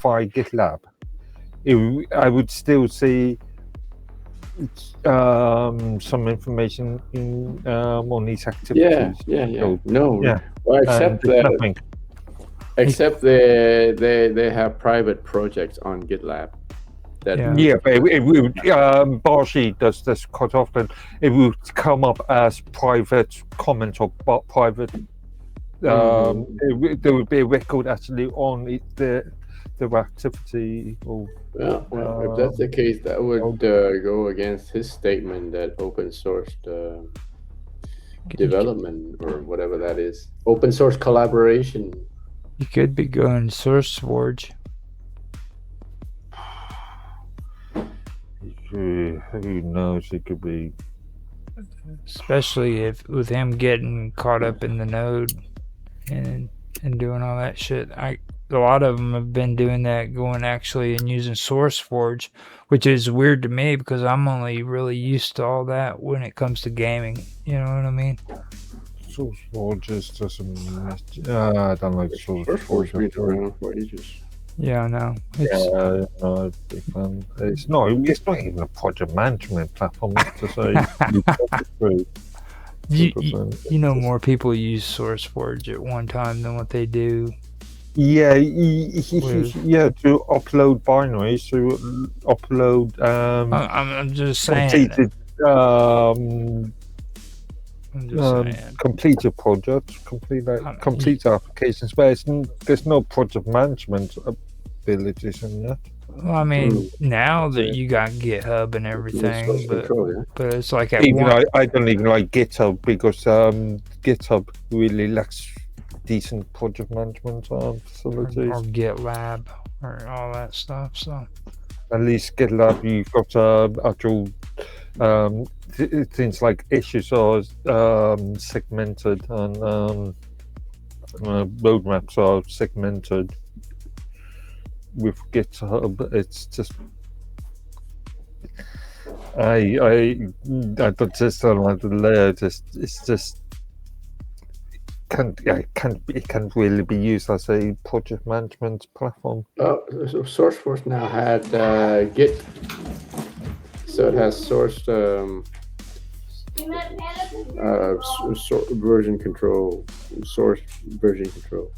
via GitLab, I would still see some information on these activities. So, No. yeah. Well, And there's nothing. except they have private projects on GitLab. But it would, Barshi does this quite often. It would come up as private comment or private. There would be a record actually on the activity. Or, if that's the case, that would go against his statement that open source development or whatever that is, open source collaboration. You could be going SourceForge. Who knows? It could be, especially if with him getting caught up in the node and doing all that shit. A lot of them have been doing that, going actually and using SourceForge, which is weird to me because I'm only really used to all that when it comes to gaming. You know what I mean? SourceForge just doesn't. I don't like SourceForge. Been around for ages. Yeah, I know. It's not even a project management platform. To say, you know, more people use SourceForge at one time than what they do. Yeah, to upload binaries, to upload. I'm just saying. Completed projects, complete applications, but there's no project management abilities in that. Well, I mean, now that you got GitHub and everything, but it's like I don't even like GitHub because GitHub really lacks decent project management facilities. Or GitLab or all that stuff. So at least GitLab, you've got actual things like issues are segmented and roadmaps are segmented. With GitHub, it's just I don't like the layer. It's just it can't really be used as a project management platform. So SourceForge now had Git, so it has source version control, source version control.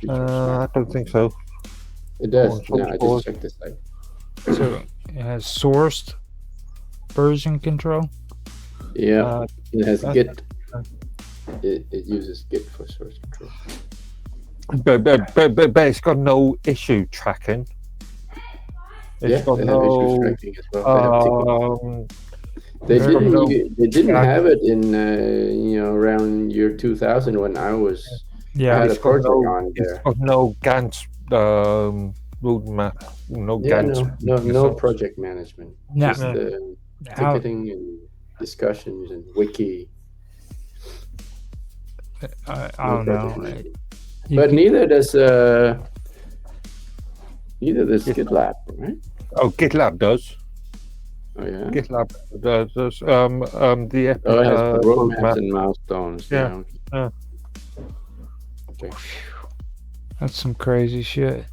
I don't think so. It does. Yeah, I just checked this site. So it has sourced version control. Yeah, it has Git. It uses Git for source control. But it's got no issue tracking. It's got no issue tracking as well. They didn't have it in around year 2000 when I was. Yeah, I had a project on there. It's got no Gantt roadmap, no project management. No. Just ticketing and discussions and wiki. I don't know. But neither does GitLab, right? Oh, GitLab does. Oh yeah. GitLab does. The it has the roadmaps and milestones. Yeah. Okay. That's some crazy shit.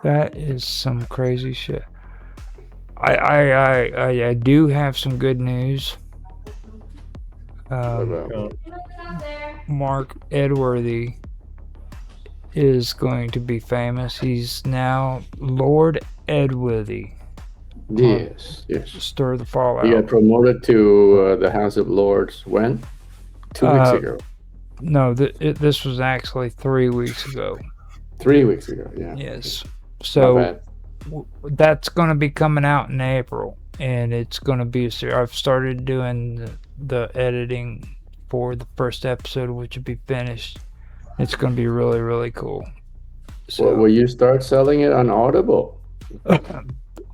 That is some crazy shit. I do have some good news. Mark Edworthy is going to be famous. He's now Lord Edworthy. Yes. Stir the Fallout. He got promoted to the House of Lords when? 2 weeks ago. No, this was actually 3 weeks ago. 3 weeks ago, yeah. Yes. So that's going to be coming out in April, and it's going to be I've started doing the editing for the first episode, which will be finished. It's going to be really, really cool. So, will you start selling it on Audible?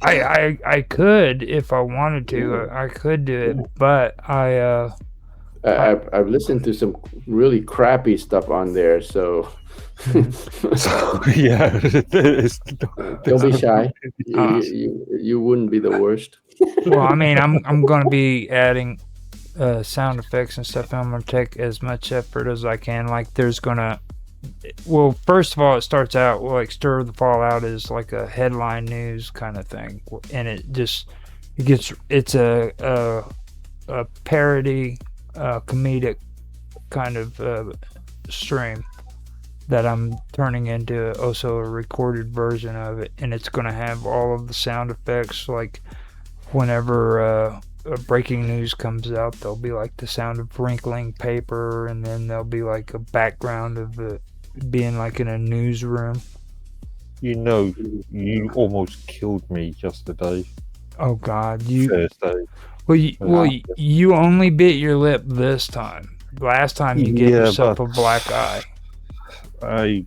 I could if I wanted to. I could do it, but I've listened to some really crappy stuff on there, so yeah. Don't be shy. You wouldn't be the worst. Well, I mean, I'm going to be adding sound effects and stuff. I'm going to take as much effort as I can. Like, there's going to well, first of all, it starts out like Stir the Fallout is like a headline news kind of thing, and it's a parody, comedic kind of stream that I'm turning into also a recorded version of it, and it's going to have all of the sound effects. Like whenever breaking news comes out, there'll be like the sound of wrinkling paper, and then there'll be like a background of it being like in a newsroom. You know, you almost killed me yesterday. Oh God, Thursday. Well, you only bit your lip this time. Last time you gave yourself a black eye. I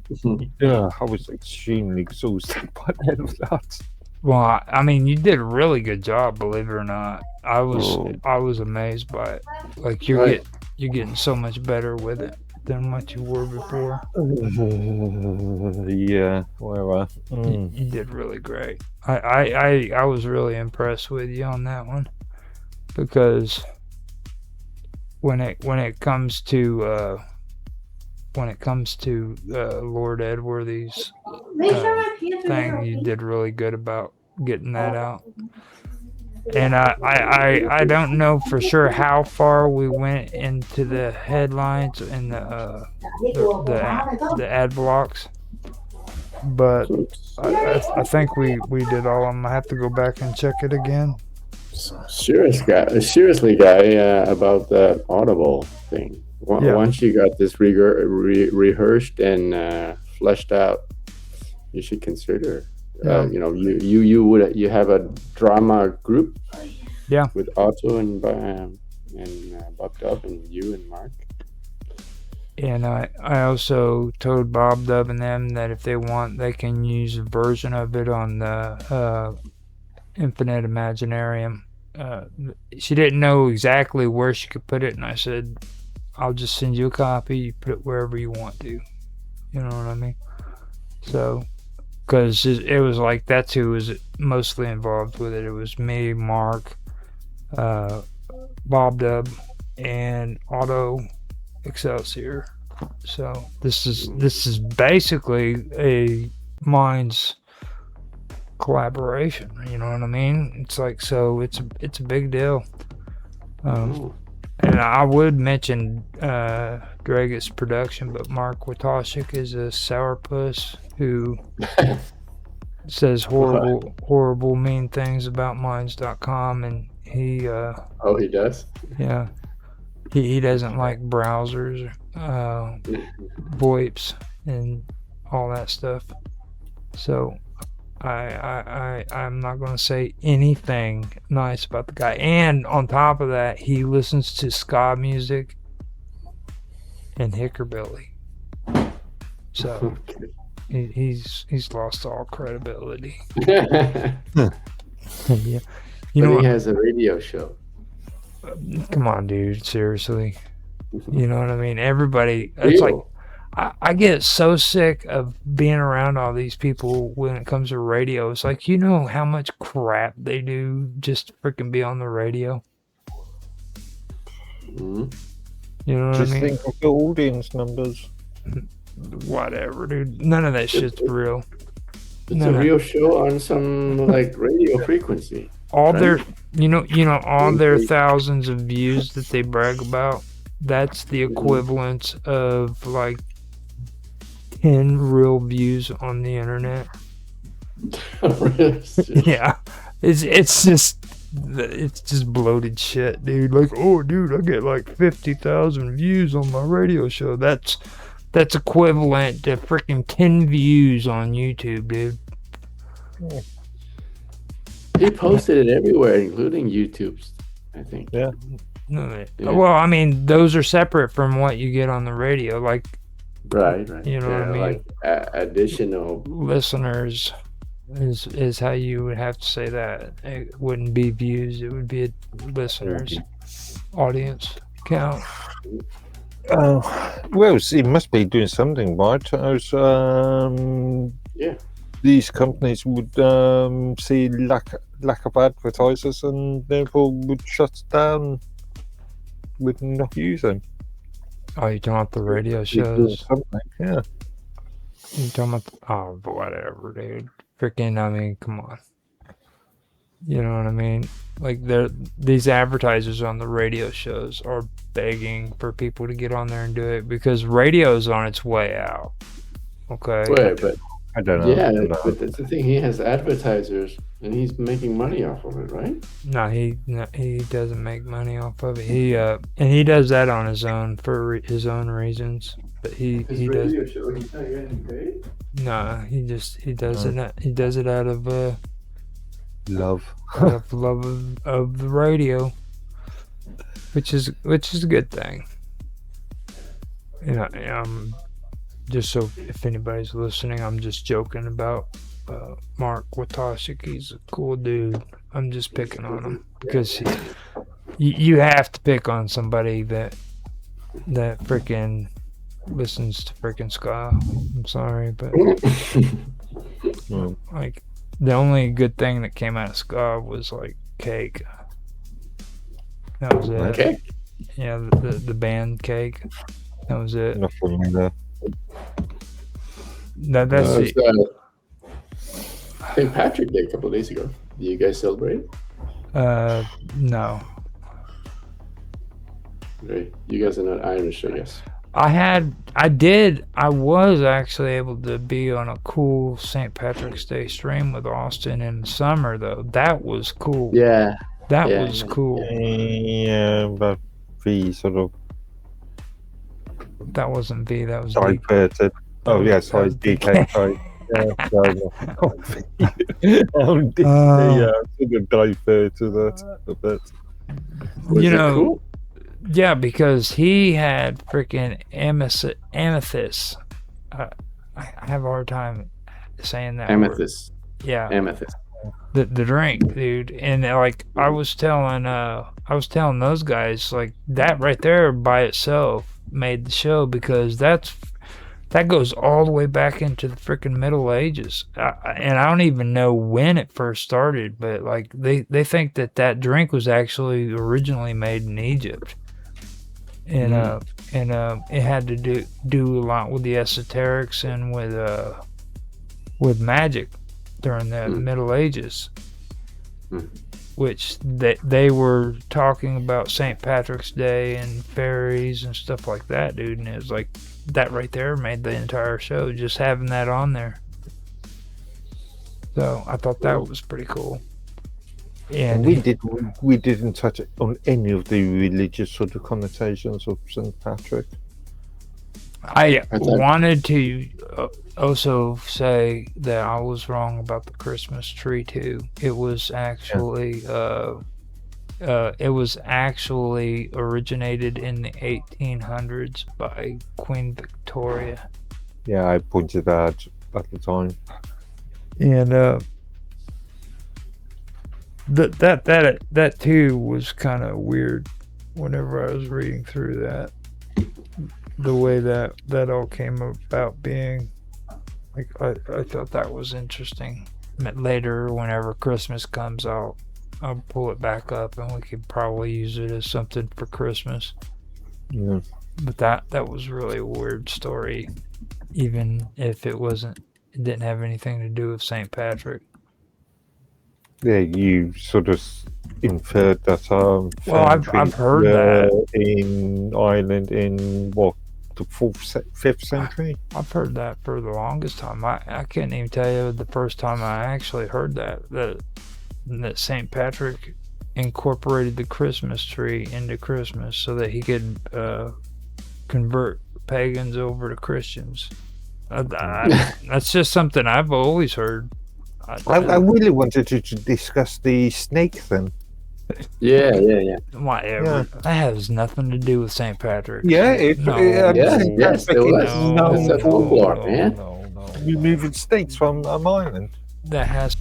was extremely exhausted by the end of that. Well, I mean, you did a really good job, believe it or not. I was amazed by it. Like you're getting so much better with it than what you were before. Yeah, well, you did really great. I was really impressed with you on that one, because when it comes to Lord Edworthy's thing, you did really good about getting that out. And I don't know for sure how far we went into the headlines and the ad blocks, but I think we did all of them. I have to go back and check it again. Seriously, guy, about the Audible thing. Once you got this rehearsed and fleshed out, you should consider. You have a drama group. Yeah. With Otto and Bob Dub and you and Mark. And I also told Bob Dub and them that if they want, they can use a version of it on the Infinite Imaginarium. She didn't know exactly where she could put it, and I said, I'll just send you a copy. You put it wherever you want to. You know what I mean? So, because it was like, that's who was mostly involved with it. It was me, Mark, Bob Dub, and Otto Excelsior. So this is basically a Minds collaboration. You know what I mean? It's like, so it's a big deal. And I would mention Dragus production, but Mark Watoshik is a sourpuss who says horrible, mean things about Minds.com, and he he does? Yeah. He doesn't like browsers, VoIPs, and all that stuff. So I'm not going to say anything nice about the guy. And on top of that, he listens to ska music and hickerbilly. So he's lost all credibility. Yeah. You know, he has a radio show. Come on, dude. Seriously. You know what I mean? Everybody. It's like, I get so sick of being around all these people when it comes to radio. It's like, you know how much crap they do just to freaking be on the radio? Mm-hmm. You know what I mean? Just think of the audience numbers. Whatever, dude. None of that shit's real. It's a real show on some like radio frequency. All their, all their thousands of views that they brag about, that's the equivalent of like 10 real views on the internet. Yeah, it's just bloated shit, dude. Like, oh, dude, I get like 50,000 views on my radio show. That's equivalent to freaking 10 views on YouTube, dude. He posted it everywhere, including YouTube's, I think. Yeah. Well, I mean, those are separate from what you get on the radio. Like, right. You know what I mean? Like additional listeners is how you would have to say that. It wouldn't be views; it would be a listeners, audience count. Well, he must be doing something right. As these companies would see lack of advertisers, and therefore would shut down, would not use them. Oh, you talking about the radio They do shows? something, yeah. You talking about? Whatever, dude. Freaking, I mean, come on. You know what I mean? Like, these advertisers on the radio shows are begging for people to get on there and do it because radio's on its way out. Okay. Wait, but I don't know. yeah, but that's the thing. He has advertisers, and he's making money off of it, right? No, he doesn't make money off of it. And he does that on his own for his own reasons. But he does. Show, he's not getting paid. No, he does it. He does it out of love. Out of love of the radio, which is a good thing. You know, just so if anybody's listening, I'm just joking about Mark Watashik. He's a cool dude. I'm just picking on him because you have to pick on somebody that freaking listens to freaking ska. I'm sorry, but like the only good thing that came out of ska was like Cake. That was it. Cake? Yeah, the band Cake. That was it. Nothing in there. That's it. St. Patrick Day a couple of days ago. Do you guys celebrate? No. Right. You guys are not Irish, I guess. I was actually able to be on a cool St. Patrick's Day stream with Austin in the summer, though. That was cool. Yeah. That was cool. Yeah, but the sort of that wasn't V, that was diverted. Oh, yeah, sorry, DK. Sorry. Sort of diverted that a bit. Was it cool? Yeah, because he had freaking amethyst. I have a hard time saying that. Amethyst. Word. Yeah. Amethyst. The drink, dude, and like I was telling those guys, like that right there by itself made the show because that goes all the way back into the freaking Middle Ages, and I don't even know when it first started, but like they think that drink was actually originally made in Egypt. And it had to do a lot with the esoterics and with magic during the Middle Ages, which they were talking about St. Patrick's Day and fairies and stuff like that, dude. And it was like that right there made the entire show, just having that on there. So I thought that was pretty cool. And we didn't touch on any of the religious sort of connotations of St. Patrick. I wanted to also say that I was wrong about the Christmas tree too. It was actually originated in the 1800s by Queen Victoria. Yeah, I pointed that out at the time. And that too was kind of weird whenever I was reading through that, the way that all came about being. Like I thought that was interesting. Later, whenever Christmas comes out, I'll pull it back up and we could probably use it as something for Christmas. Yeah. But that was really a weird story, even if it didn't have anything to do with St. Patrick. Yeah, you sort of inferred that. Well, I've heard that in Ireland in what, the 5th century. I've heard that for the longest time. I can't even tell you the first time I actually heard that St. Patrick incorporated the Christmas tree into Christmas so that he could convert pagans over to Christians. That's just something I've always heard. I really wanted to discuss the snake thing. Yeah. Whatever. Yeah. That has nothing to do with St. Patrick. Yeah, Yes, it was. It's a folklore, man. Removing snakes from an island. That has